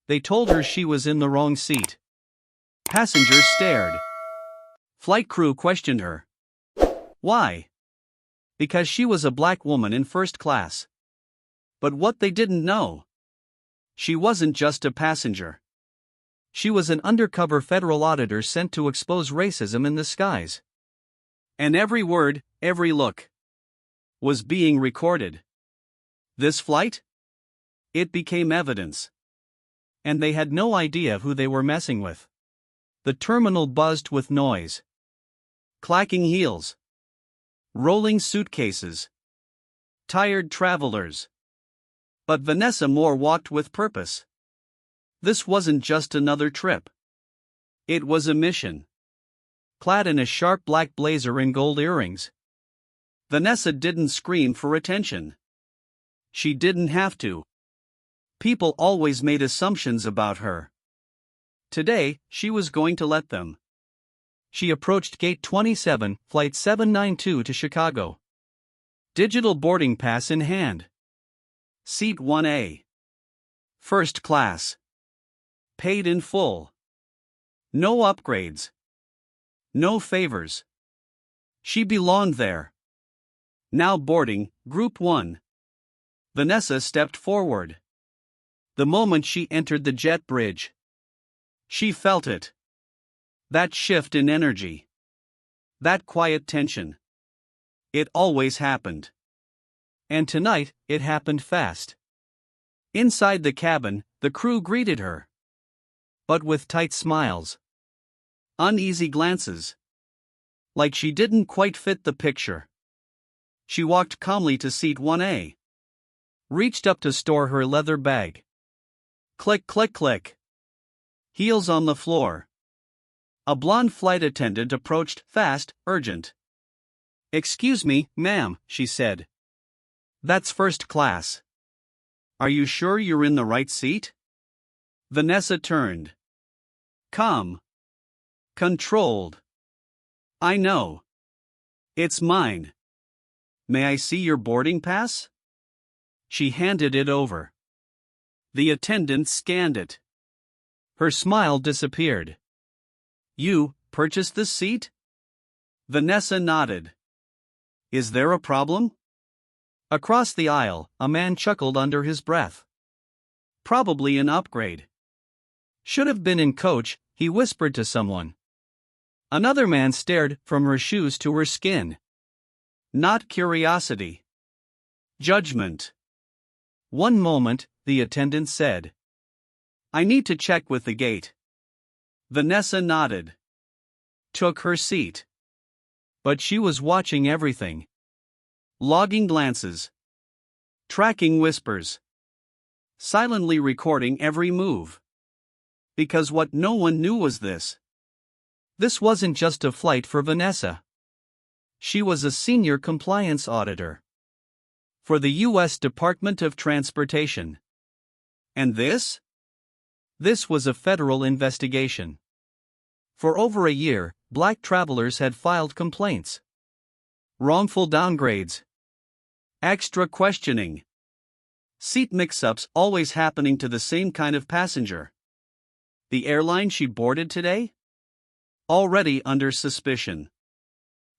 They told her she was in the wrong seat. Passengers stared. Flight crew questioned her. Why? Because she was a black woman in first class. But what they didn't know: she wasn't just a passenger. She was an undercover federal auditor sent to expose racism in the skies. And every word, every look, was being recorded. This flight? It became evidence. And they had no idea who they were messing with. The terminal buzzed with noise. Clacking heels. Rolling suitcases. Tired travelers. But Vanessa Moore walked with purpose. This wasn't just another trip. It was a mission. Clad in a sharp black blazer and gold earrings, Vanessa didn't scream for attention. She didn't have to. People always made assumptions about her. Today, she was going to let them. She approached Gate 27, Flight 792 to Chicago. Digital boarding pass in hand. Seat 1A. First class. Paid in full. No upgrades. No favors. She belonged there. Now boarding, Group 1. Vanessa stepped forward. The moment she entered the jet bridge, she felt it. That shift in energy. That quiet tension. It always happened. And tonight, it happened fast. Inside the cabin, the crew greeted her. But with tight smiles. Uneasy glances. Like she didn't quite fit the picture. She walked calmly to seat 1A. Reached up to store her leather bag. Click, click, click. Heels on the floor. A blonde flight attendant approached, fast, urgent. "Excuse me, ma'am," she said. "That's first class. Are you sure you're in the right seat?" Vanessa turned. Calm. Controlled. "I know. It's mine. May I see your boarding pass?" She handed it over. The attendant scanned it. Her smile disappeared. "You purchased this seat?" Vanessa nodded. "Is there a problem?" Across the aisle, a man chuckled under his breath. "Probably an upgrade. Should have been in coach," he whispered to someone. Another man stared from her shoes to her skin. Not curiosity. Judgment. "One moment," the attendant said. "I need to check with the gate." Vanessa nodded. Took her seat. But she was watching everything. Logging glances. Tracking whispers. Silently recording every move. Because what no one knew was this. This wasn't just a flight for Vanessa. She was a senior compliance auditor. For the U.S. Department of Transportation. And this? This was a federal investigation. For over a year, black travelers had filed complaints. Wrongful downgrades. Extra questioning. Seat mix-ups always happening to the same kind of passenger. The airline she boarded today? Already under suspicion.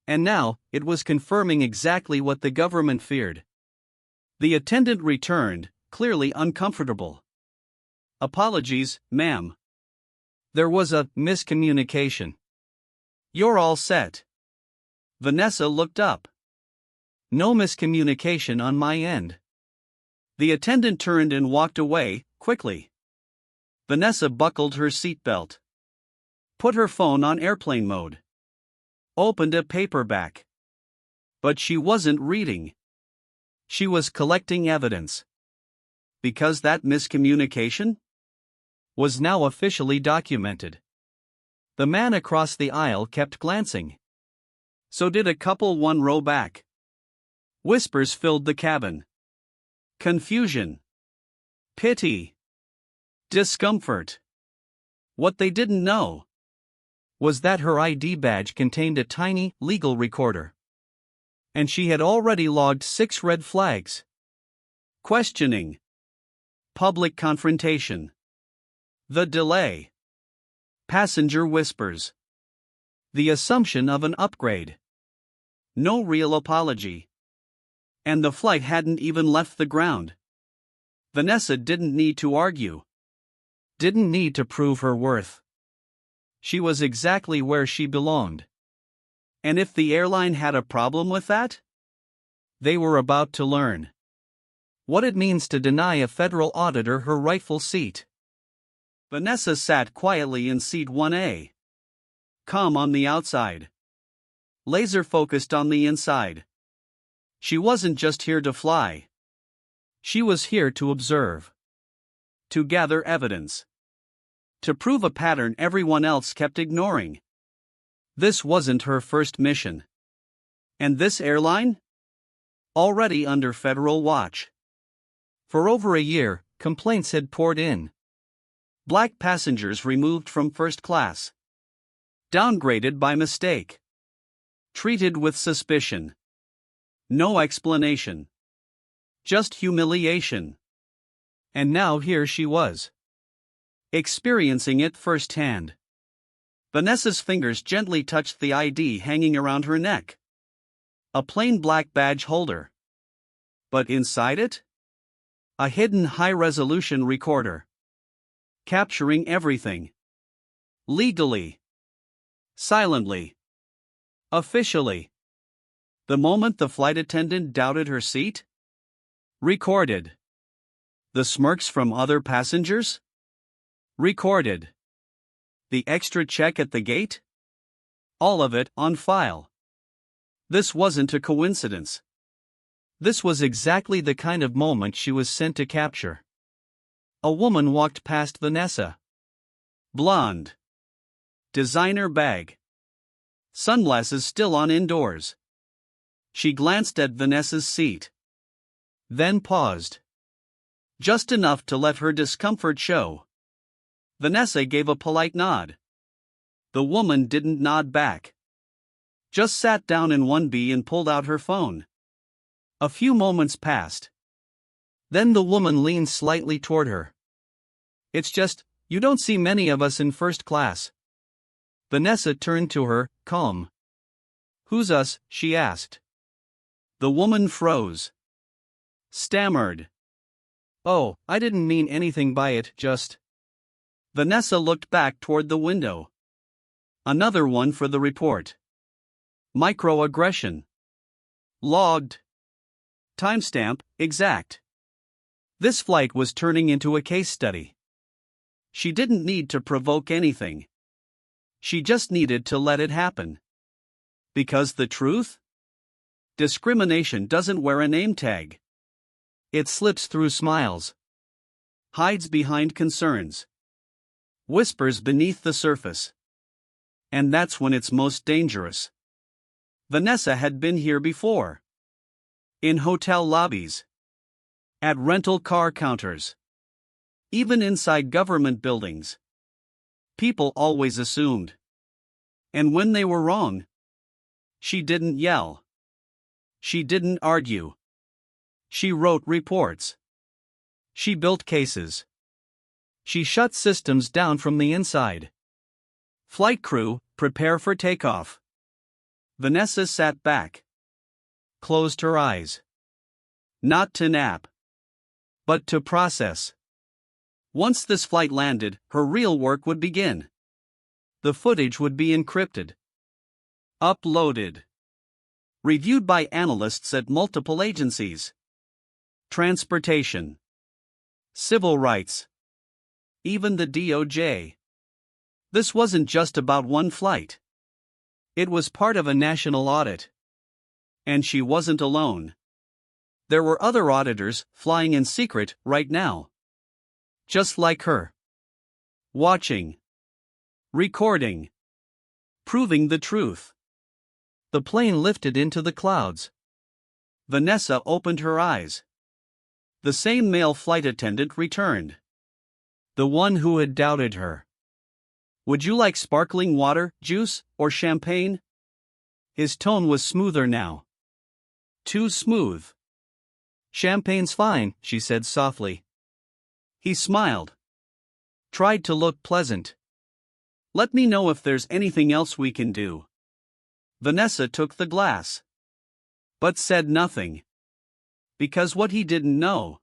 And now, it was confirming exactly what the government feared. The attendant returned, clearly uncomfortable. "Apologies, ma'am. There was a miscommunication." "You're all set." Vanessa looked up. "No miscommunication on my end." The attendant turned and walked away, quickly. Vanessa buckled her seatbelt. Put her phone on airplane mode. Opened a paperback. But she wasn't reading. She was collecting evidence. Because that miscommunication was now officially documented. The man across the aisle kept glancing. So did a couple one row back. Whispers filled the cabin. Confusion. Pity. Discomfort. What they didn't know was that her ID badge contained a tiny, legal recorder. And she had already logged 6 red flags. Questioning. Public confrontation. The delay. Passenger whispers. The assumption of an upgrade. No real apology. And the flight hadn't even left the ground. Vanessa didn't need to argue. Didn't need to prove her worth. She was exactly where she belonged. And if the airline had a problem with that? They were about to learn what it means to deny a federal auditor her rightful seat. Vanessa sat quietly in seat 1A. Calm on the outside. Laser focused on the inside. She wasn't just here to fly. She was here to observe. To gather evidence. To prove a pattern everyone else kept ignoring. This wasn't her first mission. And this airline? Already under federal watch. For over a year, complaints had poured in. Black passengers removed from first class. Downgraded by mistake. Treated with suspicion. No explanation. Just humiliation. And now here she was. Experiencing it firsthand. Vanessa's fingers gently touched the ID hanging around her neck. A plain black badge holder. But inside it? A hidden high-resolution recorder. Capturing everything. Legally. Silently. Officially. The moment the flight attendant doubted her seat? Recorded. The smirks from other passengers? Recorded. The extra check at the gate? All of it on file. This wasn't a coincidence. This was exactly the kind of moment she was sent to capture. A woman walked past Vanessa. Blonde. Designer bag. Sunglasses still on indoors. She glanced at Vanessa's seat. Then paused. Just enough to let her discomfort show. Vanessa gave a polite nod. The woman didn't nod back. Just sat down in 1B and pulled out her phone. A few moments passed. Then the woman leaned slightly toward her. It's just, you don't see many of us in first class. Vanessa turned to her, calm. Who's us? She asked. The woman froze. Stammered. Oh, I didn't mean anything by it, just. Vanessa looked back toward the window. Another one for the report. Microaggression. Logged. Timestamp, exact. This flight was turning into a case study. She didn't need to provoke anything. She just needed to let it happen. Because the truth? Discrimination doesn't wear a name tag. It slips through smiles. Hides behind concerns. Whispers beneath the surface. And that's when it's most dangerous. Vanessa had been here before. In hotel lobbies. At rental car counters. Even inside government buildings. People always assumed. And when they were wrong, she didn't yell. She didn't argue. She wrote reports. She built cases. She shut systems down from the inside. Flight crew, prepare for takeoff. Vanessa sat back. Closed her eyes. Not to nap. But to process. Once this flight landed, her real work would begin. The footage would be encrypted. Uploaded. Reviewed by analysts at multiple agencies. Transportation. Civil rights. Even the DOJ. This wasn't just about one flight. It was part of a national audit. And she wasn't alone. There were other auditors flying in secret right now. Just like her. Watching. Recording. Proving the truth. The plane lifted into the clouds. Vanessa opened her eyes. The same male flight attendant returned. The one who had doubted her. Would you like sparkling water, juice, or champagne? His tone was smoother now. Too smooth. Champagne's fine, she said softly. He smiled. Tried to look pleasant. Let me know if there's anything else we can do. Vanessa took the glass. But said nothing. Because what he didn't know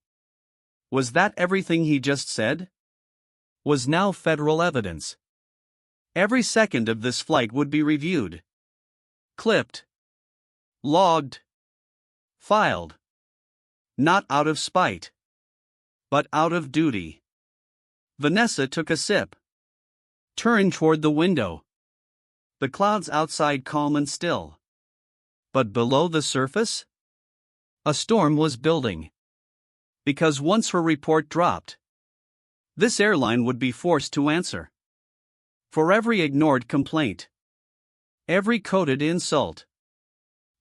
was that everything he just said was now federal evidence. Every second of this flight would be reviewed, clipped, logged, filed. Not out of spite, but out of duty. Vanessa took a sip, turned toward the window. The clouds outside calm and still. But below the surface? A storm was building. Because once her report dropped, this airline would be forced to answer for every ignored complaint, every coded insult,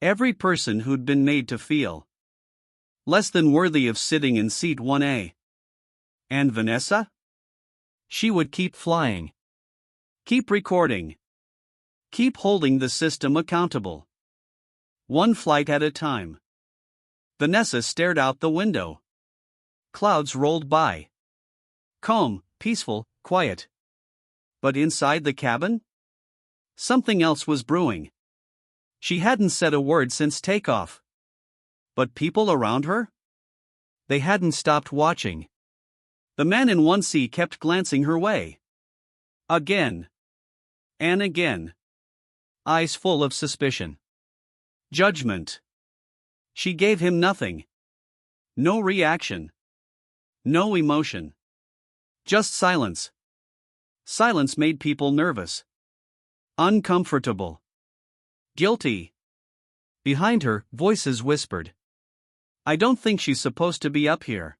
every person who'd been made to feel less than worthy of sitting in seat 1A. And Vanessa? She would keep flying, keep recording, keep holding the system accountable. One flight at a time. Vanessa stared out the window. Clouds rolled by. Calm, peaceful, quiet. But inside the cabin? Something else was brewing. She hadn't said a word since takeoff. But people around her? They hadn't stopped watching. The man in 1C kept glancing her way. Again. And again. Eyes full of suspicion. Judgment. She gave him nothing. No reaction. No emotion. Just silence. Silence made people nervous. Uncomfortable. Guilty. Behind her, voices whispered. I don't think she's supposed to be up here.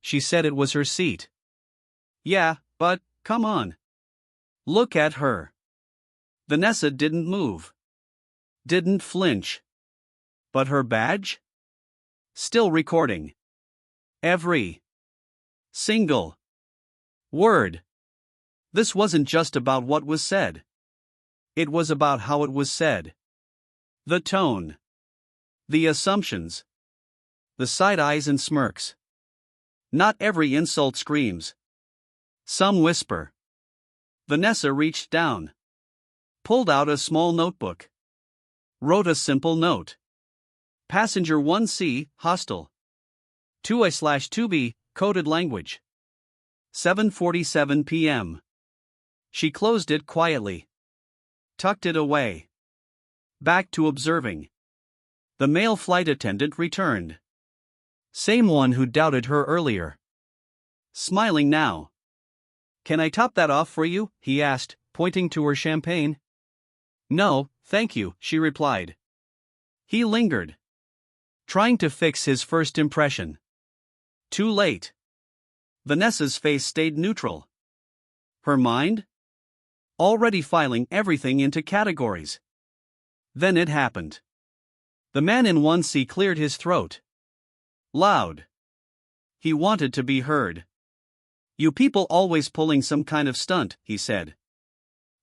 She said it was her seat. Yeah, but, come on. Look at her. Vanessa didn't move. Didn't flinch. But her badge? Still recording. Every single word. This wasn't just about what was said. It was about how it was said. The tone. The assumptions. The side eyes and smirks. Not every insult screams. Some whisper. Vanessa reached down. Pulled out a small notebook. Wrote a simple note. Passenger 1C, hostile. 2A/2B, coded language. 7:47 p.m. She closed it quietly. Tucked it away. Back to observing. The male flight attendant returned. Same one who doubted her earlier. Smiling now. Can I top that off for you? He asked, pointing to her champagne. No, thank you, she replied. He lingered. Trying to fix his first impression. Too late. Vanessa's face stayed neutral. Her mind? Already filing everything into categories. Then it happened. The man in 1C cleared his throat. Loud. He wanted to be heard. You people always pulling some kind of stunt, he said.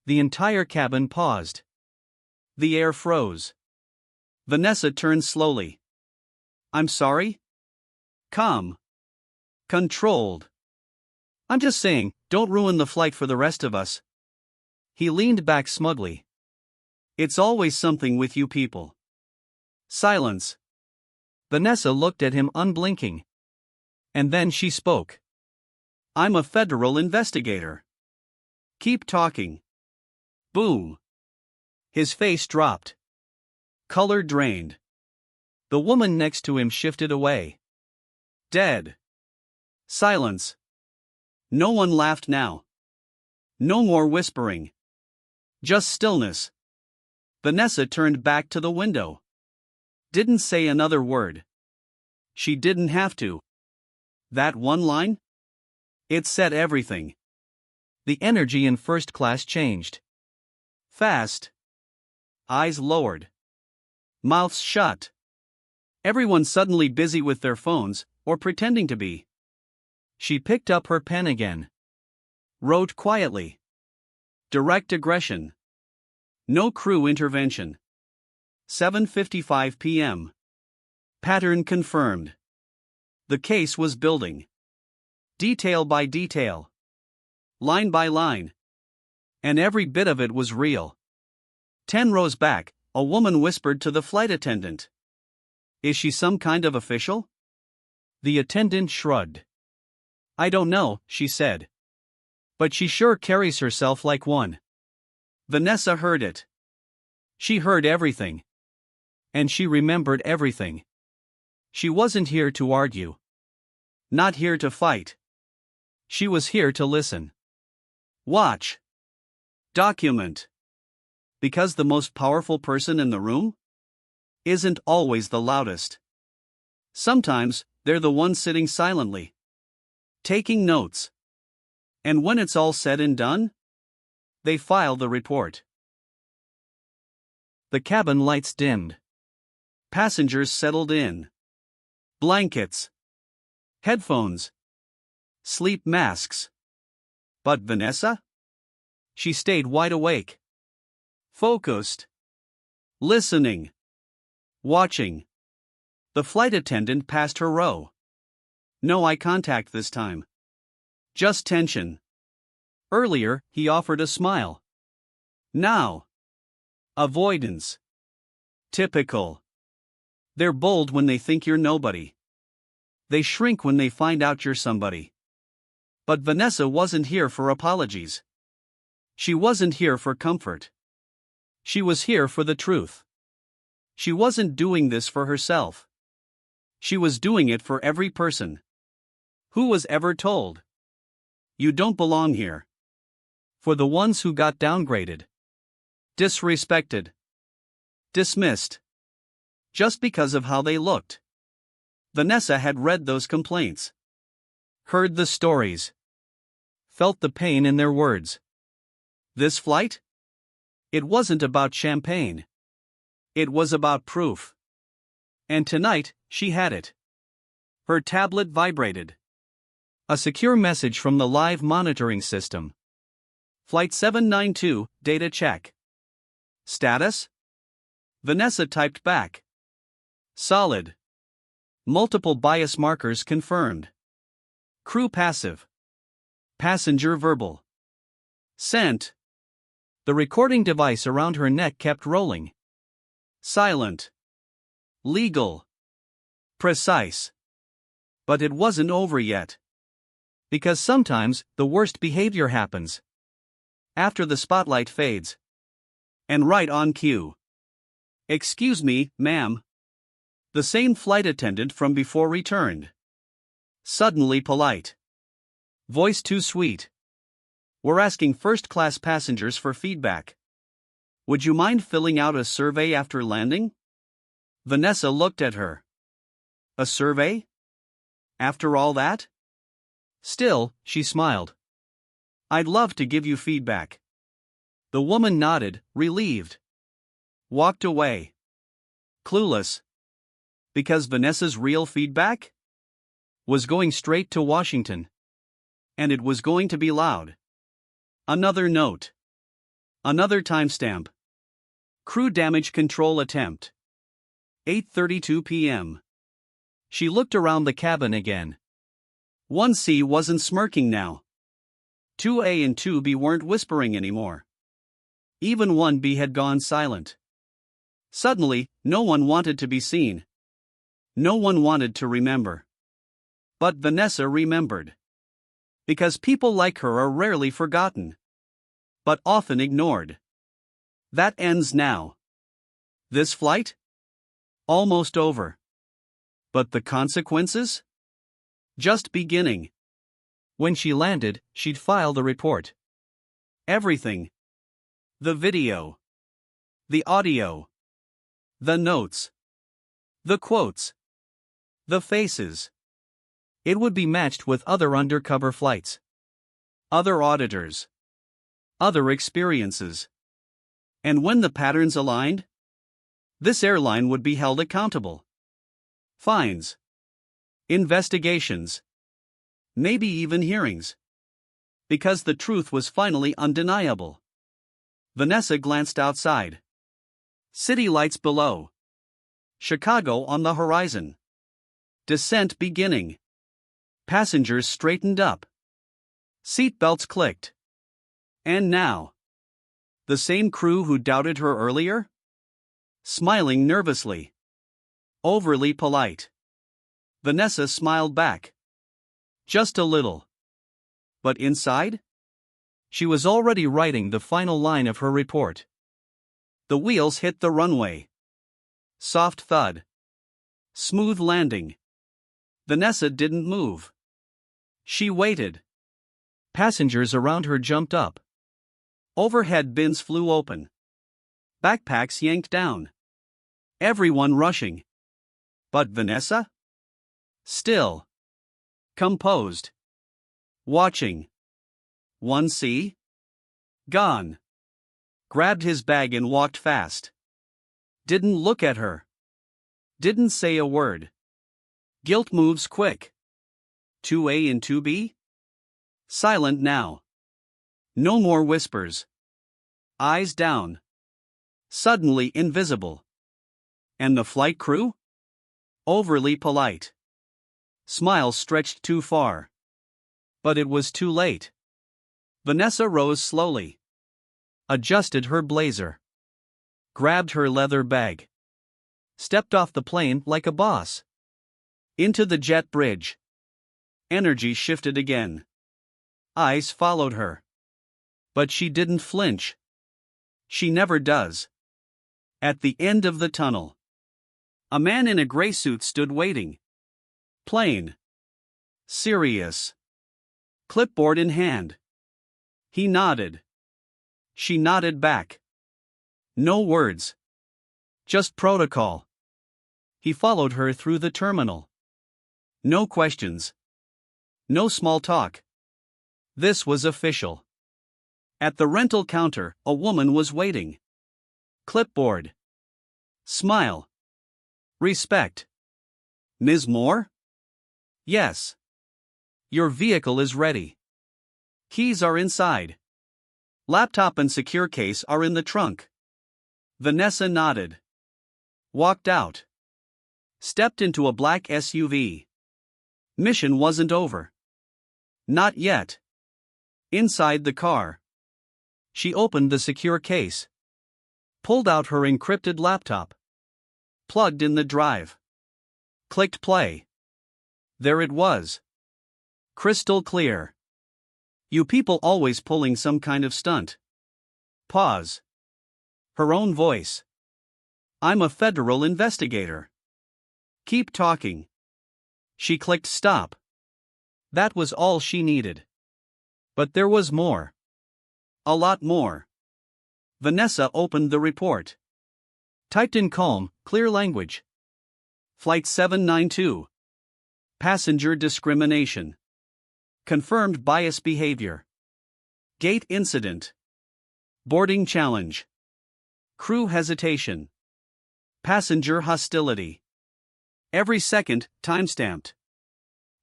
The entire cabin paused. The air froze. Vanessa turned slowly. I'm sorry? Calm. Controlled. I'm just saying, don't ruin the flight for the rest of us. He leaned back smugly. It's always something with you people. Silence. Vanessa looked at him unblinking. And then she spoke. I'm a federal investigator. Keep talking. Boom. His face dropped. Color drained. The woman next to him shifted away. Dead. Silence. No one laughed now. No more whispering. Just stillness. Vanessa turned back to the window. Didn't say another word. She didn't have to. That one line? It said everything. The energy in first class changed. Fast. Eyes lowered. Mouths shut. Everyone suddenly busy with their phones, or pretending to be. She picked up her pen again. Wrote quietly. Direct aggression. No crew intervention. 7:55 p.m. Pattern confirmed. The case was building. Detail by detail. line by line. And every bit of it was real. 10 rows back, a woman whispered to the flight attendant. Is she some kind of official? The attendant shrugged. I don't know, she said. But she sure carries herself like one. Vanessa heard it. She heard everything. And she remembered everything. She wasn't here to argue. Not here to fight. She was here to listen. Watch. Document. Because the most powerful person in the room isn't always the loudest. Sometimes, they're the one sitting silently, taking notes. And when it's all said and done, they file the report. The cabin lights dimmed. Passengers settled in. Blankets. Headphones. Sleep masks. But Vanessa? She stayed wide awake. Focused. Listening. Watching. The flight attendant passed her row. No eye contact this time. Just tension. Earlier, he offered a smile. Now. Avoidance. Typical. They're bold when they think you're nobody. They shrink when they find out you're somebody. But Vanessa wasn't here for apologies. She wasn't here for comfort. She was here for the truth. She wasn't doing this for herself. She was doing it for every person who was ever told, you don't belong here. For the ones who got downgraded, disrespected, dismissed, just because of how they looked. Vanessa had read those complaints, heard the stories, felt the pain in their words. This flight? It wasn't about champagne. It was about proof. And tonight, she had it. Her tablet vibrated. A secure message from the live monitoring system. Flight 792, data check. Status? Vanessa typed back. Solid. Multiple bias markers confirmed. Crew passive. Passenger verbal. Sent. The recording device around her neck kept rolling. Silent. Legal. Precise. But it wasn't over yet. Because sometimes, the worst behavior happens after the spotlight fades. And right on cue. Excuse me, ma'am. The same flight attendant from before returned. Suddenly polite. Voice too sweet. We're asking first-class passengers for feedback. Would you mind filling out a survey after landing? Vanessa looked at her. A survey? After all that? Still, she smiled. I'd love to give you feedback. The woman nodded, relieved. Walked away. Clueless. Because Vanessa's real feedback was going straight to Washington. And it was going to be loud. Another note. Another timestamp. Crew damage control attempt. 8:32 p.m. She looked around the cabin again. 1C wasn't smirking now. 2A and 2B weren't whispering anymore. Even 1B had gone silent. Suddenly, no one wanted to be seen. No one wanted to remember. But Vanessa remembered. Because people like her are rarely forgotten. But often ignored. That ends now. This flight? Almost over. But the consequences? Just beginning. When she landed, she'd file the report. Everything. The video. The audio. The notes. The quotes. The faces. It would be matched with other undercover flights. Other auditors. Other experiences. And when the patterns aligned, this airline would be held accountable. Fines. Investigations. Maybe even hearings. Because the truth was finally undeniable. Vanessa glanced outside. City lights below. Chicago on the horizon. Descent beginning. Passengers straightened up. Seat belts clicked. And now? The same crew who doubted her earlier? Smiling nervously. Overly polite. Vanessa smiled back. Just a little. But inside? She was already writing the final line of her report. The wheels hit the runway. Soft thud. Smooth landing. Vanessa didn't move. She waited. Passengers around her jumped up. Overhead bins flew open. Backpacks yanked down. Everyone rushing. But Vanessa? Still. Composed. Watching. 1C? Gone. Grabbed his bag and walked fast. Didn't look at her. Didn't say a word. Guilt moves quick. 2A and 2B? Silent now. No more whispers. Eyes down. Suddenly invisible. And the flight crew? Overly polite. Smiles stretched too far. But it was too late. Vanessa rose slowly. Adjusted her blazer. Grabbed her leather bag. Stepped off the plane like a boss. Into the jet bridge. Energy shifted again. Eyes followed her. But she didn't flinch. She never does. At the end of the tunnel, a man in a gray suit stood waiting. Plain. Serious. Clipboard in hand. He nodded. She nodded back. No words. Just protocol. He followed her through the terminal. No questions. No small talk. This was official. At the rental counter, a woman was waiting. Clipboard. Smile. Respect. Ms. Moore? Yes. Your vehicle is ready. Keys are inside. Laptop and secure case are in the trunk. Vanessa nodded. Walked out. Stepped into a black SUV. Mission wasn't over. Not yet. Inside the car. She opened the secure case. Pulled out her encrypted laptop. Plugged in the drive. Clicked play. There it was. Crystal clear. You people always pulling some kind of stunt. Pause. Her own voice. I'm a federal investigator. Keep talking. She clicked stop. That was all she needed. But there was more. A lot more. Vanessa opened the report. Typed in calm, clear language. Flight 792. Passenger discrimination. Confirmed bias behavior. Gate incident. Boarding challenge. Crew hesitation. Passenger hostility. Every second, timestamped.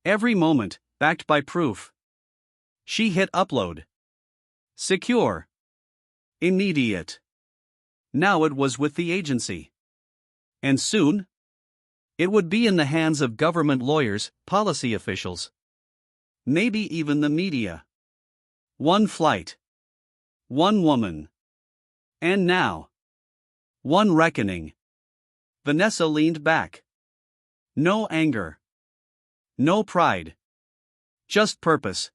Every moment, backed by proof. She hit upload. Secure. Immediate. Now it was with the agency. And soon? It would be in the hands of government lawyers, policy officials. Maybe even the media. One flight. One woman. And now. One reckoning. Vanessa leaned back. No anger. No pride. Just purpose.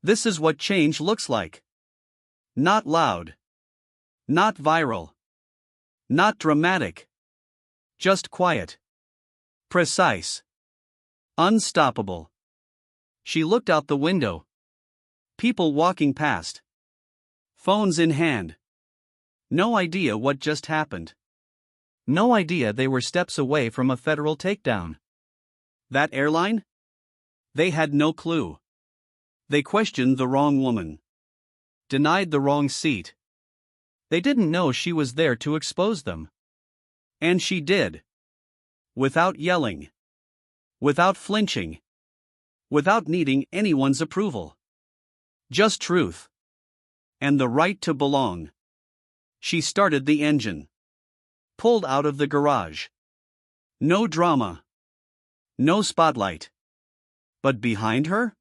This is what change looks like. Not loud. Not viral. Not dramatic. Just quiet. Precise. Unstoppable. She looked out the window. People walking past. Phones in hand. No idea what just happened. No idea they were steps away from a federal takedown. That airline? They had no clue. They questioned the wrong woman. Denied the wrong seat. They didn't know she was there to expose them. And she did. Without yelling. Without flinching. Without needing anyone's approval. Just truth. And the right to belong. She started the engine. Pulled out of the garage. No drama. No spotlight. But behind her?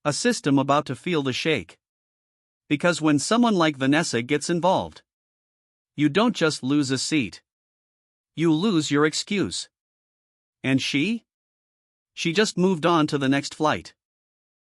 A system about to feel the shake. Because when someone like Vanessa gets involved, you don't just lose a seat. You lose your excuse. And she? She just moved on to the next flight.